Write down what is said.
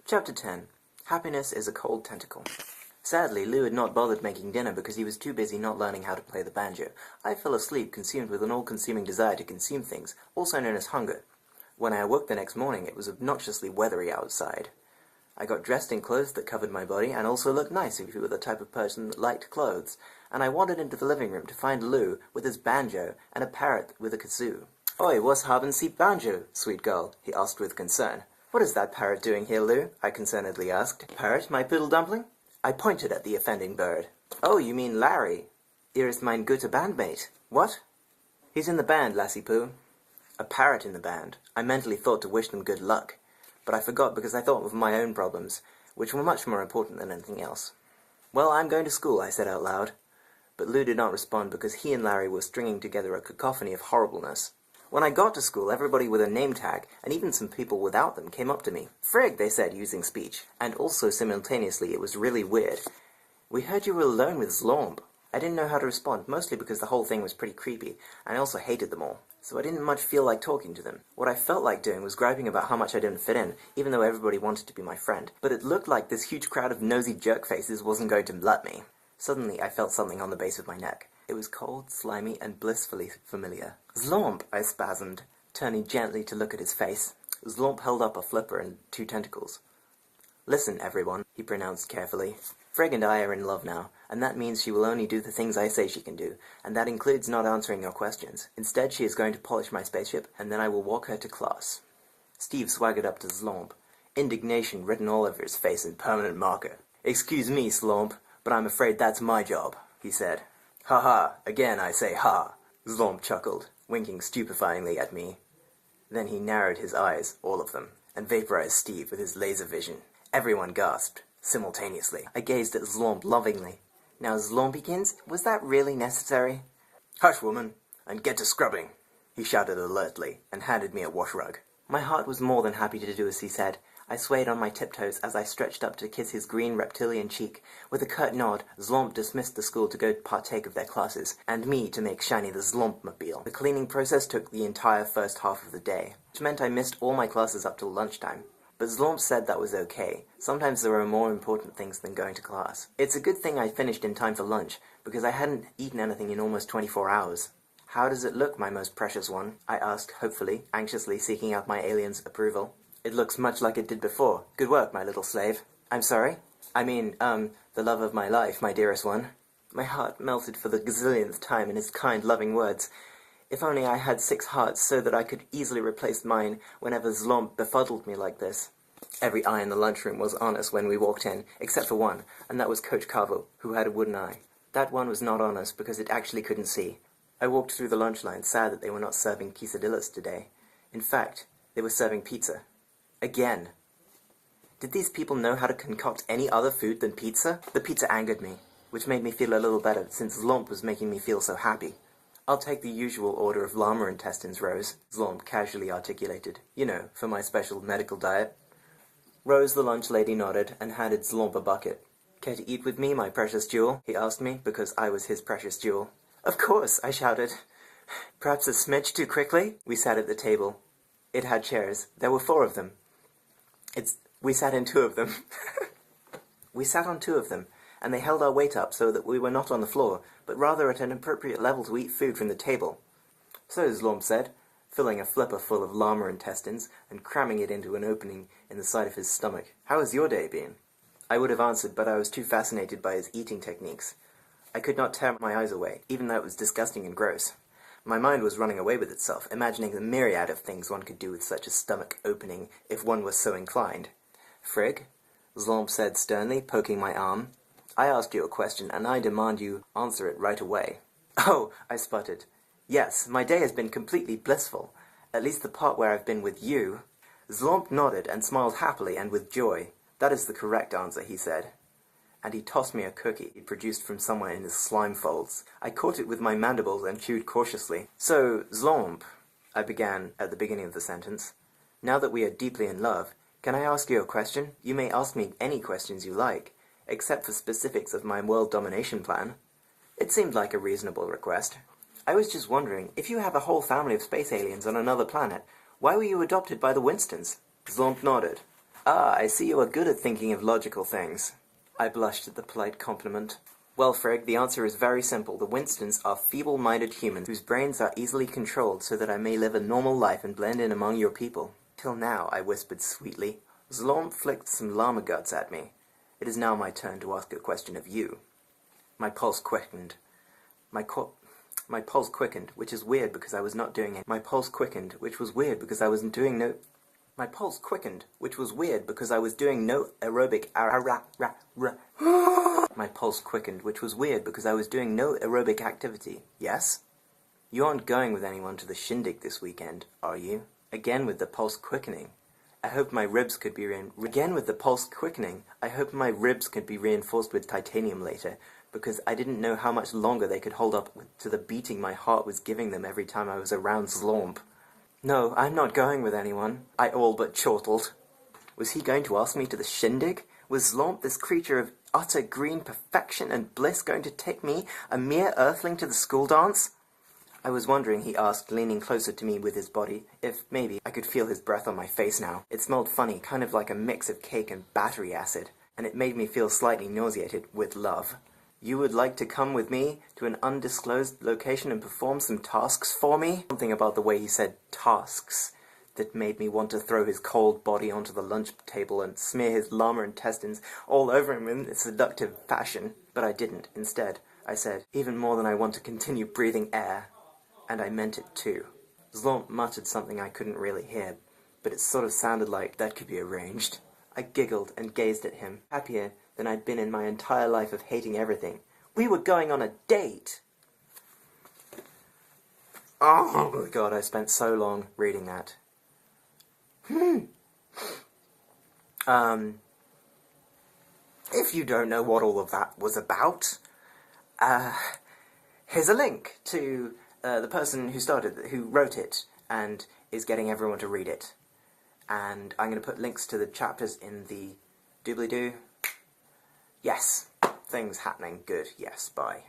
Chapter 10. Happiness is a Cold Tentacle. Sadly, Lou had not bothered making dinner because he was too busy not learning how to play the banjo. I fell asleep, consumed with an all-consuming desire to consume things, also known as hunger. When I awoke the next morning, it was obnoxiously weathery outside. I got dressed in clothes that covered my body, and also looked nice if you were the type of person that liked clothes, and I wandered into the living room to find Lou with his banjo and a parrot with a kazoo. "Oi, was haben Sie banjo, sweet girl?" he asked with concern. "What is that parrot doing here, Lou?" I concernedly asked. "Parrot, my poodle dumpling?" I pointed at the offending bird. "Oh, you mean Larry. Ist mein guter Bandmate." "What?" "He's in the band, lassie poo." A parrot in the band. I mentally thought to wish them good luck, but I forgot because I thought of my own problems, which were much more important than anything else. "Well, I'm going to school," I said out loud. But Lou did not respond because he and Larry were stringing together a cacophony of horribleness. When I got to school, everybody with a name tag, and even some people without them, came up to me. "Frig," they said, using speech. And also, simultaneously, it was really weird. "We heard you were alone with Zlomb." I didn't know how to respond, mostly because the whole thing was pretty creepy, and I also hated them all. So I didn't much feel like talking to them. What I felt like doing was griping about how much I didn't fit in, even though everybody wanted to be my friend. But it looked like this huge crowd of nosy jerk faces wasn't going to let me. Suddenly, I felt something on the base of my neck. It was cold, slimy, and blissfully familiar. "Zlomb," I spasmed, turning gently to look at his face. Zlomb held up a flipper and 2 tentacles. "Listen, everyone," he pronounced carefully. "Frigg and I are in love now, and that means she will only do the things I say she can do, and that includes not answering your questions. Instead, she is going to polish my spaceship, and then I will walk her to class." Steve swaggered up to Zlomb, indignation written all over his face in permanent marker. "Excuse me, Zlomb, but I'm afraid that's my job," he said. "Ha ha, again I say ha," Zlomb chuckled, winking stupefyingly at me. Then he narrowed his eyes, all of them, and vaporized Steve with his laser vision. Everyone gasped, simultaneously. I gazed at Zlomb lovingly. "Now, Zlombikins, was that really necessary?" "Hush, woman, and get to scrubbing," he shouted alertly, and handed me a wash rug. My heart was more than happy to do as he said. I swayed on my tiptoes as I stretched up to kiss his green reptilian cheek. With a curt nod, Zlomb dismissed the school to go partake of their classes, and me to make shiny the Zlombmobile. The cleaning process took the entire first half of the day, which meant I missed all my classes up till lunchtime. But Zlomb said that was okay. Sometimes there are more important things than going to class. It's a good thing I finished in time for lunch, because I hadn't eaten anything in almost 24 hours. "How does it look, my most precious one?" I asked, hopefully, anxiously seeking out my alien's approval. "It looks much like it did before. Good work, my little slave." "I'm sorry?" "I mean, the love of my life, my dearest one." My heart melted for the gazillionth time in his kind, loving words. If only I had 6 hearts so that I could easily replace mine whenever Zlomb befuddled me like this. Every eye in the lunchroom was on us when we walked in, except for one, and that was Coach Carvo, who had a wooden eye. That one was not on us because it actually couldn't see. I walked through the lunch line, sad that they were not serving quesadillas today. In fact, they were serving pizza. Again. Did these people know how to concoct any other food than pizza? The pizza angered me, which made me feel a little better since Zlomb was making me feel so happy. "I'll take the usual order of llama intestines, Rose," Zlomb casually articulated. "You know, for my special medical diet." Rose, the lunch lady, nodded and handed Zlomb a bucket. "Care to eat with me, my precious jewel?" he asked me, because I was his precious jewel. "Of course," I shouted. "Perhaps a smidge too quickly?" We sat at the table. It had chairs. There were 4 of them. We sat in 2 of them. We sat on 2 of them, and they held our weight up so that we were not on the floor, but rather at an appropriate level to eat food from the table. "So," Zlomb said, filling a flipper full of llama intestines and cramming it into an opening in the side of his stomach, "how has your day been?" I would have answered, but I was too fascinated by his eating techniques. I could not tear my eyes away, even though it was disgusting and gross. My mind was running away with itself, imagining the myriad of things one could do with such a stomach opening if one was so inclined. "Frigg," Zlomb said sternly, poking my arm, "I asked you a question, and I demand you answer it right away." "Oh," I sputtered. "Yes, my day has been completely blissful. At least the part where I've been with you." Zlomb nodded and smiled happily and with joy. "That is the correct answer," he said. And he tossed me a cookie he produced from somewhere in his slime folds. I caught it with my mandibles and chewed cautiously. "So, Zlomb," I began at the beginning of the sentence, "now that we are deeply in love, can I ask you a question? You may ask me any questions you like, except for specifics of my world domination plan." It seemed like a reasonable request. "I was just wondering, if you have a whole family of space aliens on another planet, why were you adopted by the Winstons?" Zlomb nodded. Ah, I see you are good at thinking of logical things. I blushed at the polite compliment. Well, Frigg, the answer is very simple. The Winstons are feeble-minded humans whose brains are easily controlled so that I may live a normal life and blend in among your people. Till now, I whispered sweetly. Zlomp flicked some llama guts at me. It is now my turn to ask a question of you. My pulse quickened. My pulse quickened, which is weird because I was not doing it. My pulse quickened, which was weird because I wasn't doing no... My pulse quickened, which was weird because I was doing no aerobic My pulse quickened, which was weird because I was doing no aerobic activity. Yes? You aren't going with anyone to the shindig this weekend, are you? Again with the pulse quickening. I hoped my ribs could be Again with the pulse quickening. I hoped my ribs could be reinforced with titanium later, because I didn't know how much longer they could hold up to the beating my heart was giving them every time I was around Zlomp. No, I'm not going with anyone, I all but chortled. Was he going to ask me to the shindig? Was Zlomp, this creature of utter green perfection and bliss, going to take me, a mere earthling, to the school dance? I was wondering, he asked, leaning closer to me with his body, if, maybe, I could feel his breath on my face now. It smelled funny, kind of like a mix of cake and battery acid, and it made me feel slightly nauseated with love. You would like to come with me to an undisclosed location and perform some tasks for me? Something about the way he said tasks that made me want to throw his cold body onto the lunch table and smear his llama intestines all over him in a seductive fashion. But I didn't. Instead, I said, even more than I want to continue breathing air. And I meant it too. Zlomp muttered something I couldn't really hear, but it sort of sounded like that could be arranged. I giggled and gazed at him, happier than I'd been in my entire life of hating everything. We were going on a date! Oh god, I spent so long reading that. If you don't know what all of that was about, here's a link to the person who wrote it, and is getting everyone to read it. And I'm going to put links to the chapters in the doobly-doo. Yes, things happening. Good. Yes, bye.